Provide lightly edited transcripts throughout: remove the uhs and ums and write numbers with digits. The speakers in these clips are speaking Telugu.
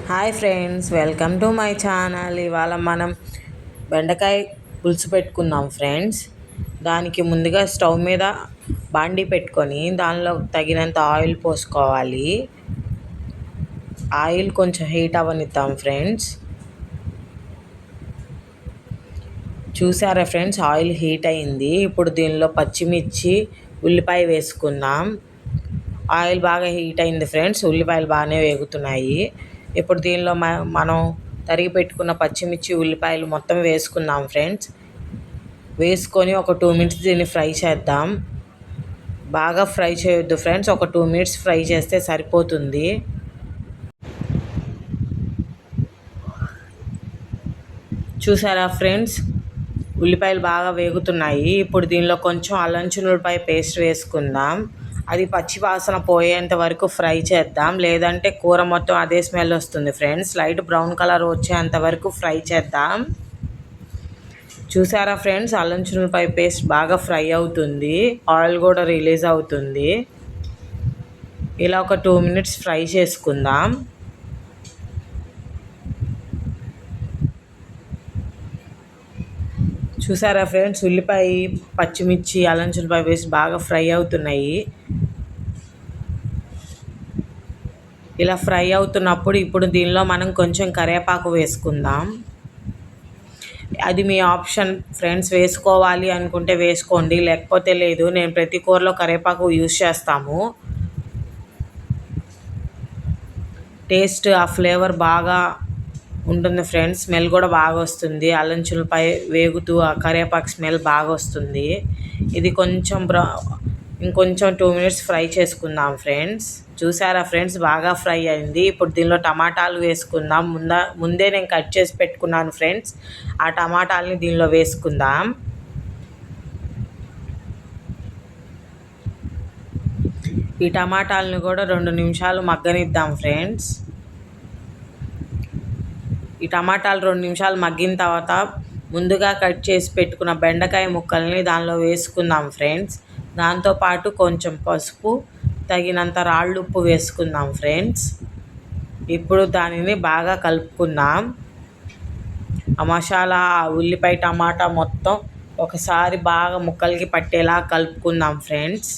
Hi friends, welcome to my channel. ఇవాళ మనం బెండకాయ పులుసు పెట్టుకుందాం ఫ్రెండ్స్. దానికి ముందుగా స్టవ్ మీద బాండీ పెట్టుకొని దానిలో తగినంత ఆయిల్ పోసుకోవాలి. ఆయిల్ కొంచెం హీట్ అవ్వనిద్దాం ఫ్రెండ్స్. చూసారా ఫ్రెండ్స్, ఆయిల్ హీట్ అయింది. ఇప్పుడు దీనిలో పచ్చిమిర్చి, ఉల్లిపాయ వేసుకుందాం. ఆయిల్ బాగా హీట్ అయింది ఫ్రెండ్స్, ఉల్లిపాయలు బాగానే వేగుతున్నాయి. ఇప్పుడు దీనిలో మనం తరిగి పెట్టుకున్న పచ్చిమిర్చి, ఉల్లిపాయలు మొత్తం వేసుకుందాం ఫ్రెండ్స్. వేసుకొని ఒక 2 మినిట్స్ దీన్ని ఫ్రై చేద్దాం. బాగా ఫ్రై చేయొద్దు ఫ్రెండ్స్, ఒక 2 మినిట్స్ ఫ్రై చేస్తే సరిపోతుంది. చూసారా ఫ్రెండ్స్, ఉల్లిపాయలు బాగా వేగుతున్నాయి. ఇప్పుడు దీనిలో కొంచెం అల్లం చిన్నులపాయ పేస్ట్ వేసుకుందాం. అది పచ్చి వాసన పోయేంత వరకు ఫ్రై చేద్దాం, లేదంటే కూర మొత్తం అదే స్మెల్ వస్తుంది ఫ్రెండ్స్. లైట్ బ్రౌన్ కలర్ వచ్చేంత వరకు ఫ్రై చేద్దాం. చూసారా ఫ్రెండ్స్, అల్లం చిన్నులపాయ పేస్ట్ బాగా ఫ్రై అవుతుంది, ఆయిల్ కూడా రిలీజ్ అవుతుంది. ఇలా ఒక 2 మినిట్స్ ఫ్రై చేసుకుందాం. చూసారా ఫ్రెండ్స్, ఉల్లిపాయ, పచ్చిమిర్చి, అల్లం చిన్నులపాయ పేస్ట్ బాగా ఫ్రై అవుతున్నాయి. ఇలా ఫ్రై అవుతున్నప్పుడు ఇప్పుడు దీనిలో మనం కొంచెం కరివేపాకు వేసుకుందాం. అది మీ ఆప్షన్ ఫ్రెండ్స్, వేసుకోవాలి అనుకుంటే వేసుకోండి, లేకపోతే లేదు. నేను ప్రతి కూరలో కరివేపాకు యూజ్ చేస్తాము. టేస్ట్, ఆ ఫ్లేవర్ బాగా ఉంటుంది ఫ్రెండ్స్. స్మెల్ కూడా బాగా వస్తుంది. అల్లం చిన్నులపాయ వేగుతూ ఆ కరివేపాకు స్మెల్ బాగా వస్తుంది. ఇది కొంచెం ఇంకొంచెం 2 మినిట్స్ ఫ్రై చేసుకుందాం ఫ్రెండ్స్. చూసారా ఫ్రెండ్స్, బాగా ఫ్రై అయింది. ఇప్పుడు దీనిలో టమాటాలు వేసుకుందాం. ముందే నేను కట్ చేసి పెట్టుకున్నాను ఫ్రెండ్స్. ఆ టమాటాలని దీనిలో వేసుకుందాం. ఈ టమాటాలను కూడా 2 నిమిషాలు మగ్గనిద్దాం ఫ్రెండ్స్. ఈ టమాటాలు 2 నిమిషాలు మగ్గిన తర్వాత ముందుగా కట్ చేసి పెట్టుకున్న బెండకాయ ముక్కల్ని దానిలో వేసుకుందాం ఫ్రెండ్స్. దాంతోపాటు కొంచెం పసుపు, తగినంత రాళ్ళుప్పు వేసుకుందాం ఫ్రెండ్స్. ఇప్పుడు దానిని బాగా కలుపుకుందాం. ఆ మసాలా, ఉల్లిపాయ, టమాటా మొత్తం ఒకసారి బాగా ముక్కలకి పట్టేలా కలుపుకుందాం ఫ్రెండ్స్.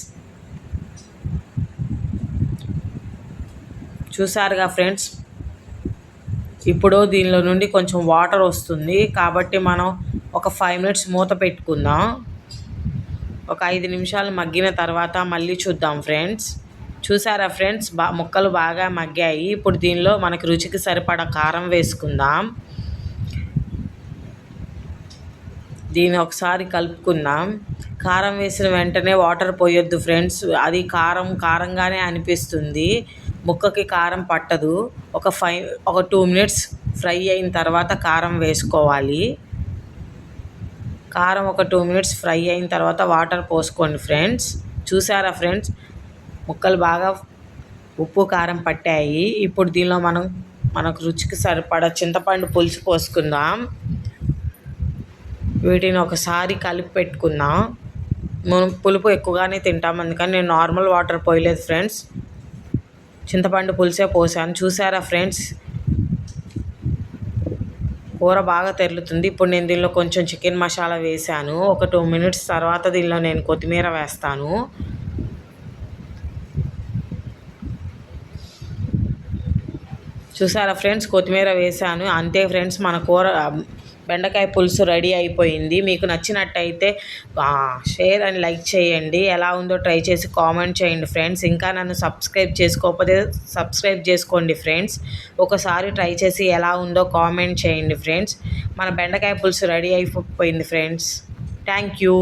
చూసారుగా ఫ్రెండ్స్, ఇప్పుడు దీనిలో నుండి కొంచెం వాటర్ వస్తుంది, కాబట్టి మనం ఒక 5 మినిట్స్ మూత పెట్టుకుందాం. ఒక 5 నిమిషాలు మగ్గిన తర్వాత మళ్ళీ చూద్దాం ఫ్రెండ్స్. చూసారా ఫ్రెండ్స్, ముక్కలు బాగా మగ్గాయి. ఇప్పుడు దీనిలో మనకి రుచికి సరిపడా కారం వేసుకుందాం. దీన్ని ఒకసారి కలుపుకుందాం. కారం వేసిన వెంటనే వాటర్ పోయొద్దు ఫ్రెండ్స్, అది కారంగానే అనిపిస్తుంది, ముక్కకి కారం పట్టదు. ఒక 2 మినిట్స్ ఫ్రై అయిన తర్వాత కారం వేసుకోవాలి. కారం ఒక 2 మినిట్స్ ఫ్రై అయిన తర్వాత వాటర్ పోసుకోండి ఫ్రెండ్స్. చూసారా ఫ్రెండ్స్, ముక్కలు బాగా ఉప్పు, కారం పట్టాయి. ఇప్పుడు దీనిలో మనకు రుచికి సరిపడా చింతపండు పులుసు పోసుకుందాం. వీటిని ఒకసారి కలిపి పెట్టుకుందాం. మనం పులుపు ఎక్కువగానే తింటాం, అందుకని నేను నార్మల్ వాటర్ పోయలేదు ఫ్రెండ్స్, చింతపండు పులుసే పోసాను. చూసారా ఫ్రెండ్స్, కూర బాగా తెరులుతుంది. ఇప్పుడు నేను దీనిలో కొంచెం చికెన్ మసాలా వేసాను. ఒక 2 మినిట్స్ తర్వాత దీనిలో నేను కొత్తిమీర వేస్తాను. చూసారా ఫ్రెండ్స్, కొత్తిమీర వేసాను. అంతే ఫ్రెండ్స్, మన కూర బెండకాయ పులుసు రెడీ అయిపోయింది. మీకు నచ్చినట్టయితే షేర్ అండ్ లైక్ చేయండి. ఎలా ఉందో ట్రై చేసి కామెంట్ చేయండి ఫ్రెండ్స్. ఇంకా నన్ను సబ్స్క్రైబ్ చేసుకోకపోతే సబ్స్క్రైబ్ చేసుకోండి ఫ్రెండ్స్. ఒకసారి ట్రై చేసి ఎలా ఉందో కామెంట్ చేయండి ఫ్రెండ్స్. మన బెండకాయ పులుసు రెడీ అయిపోయింది ఫ్రెండ్స్. Thank you.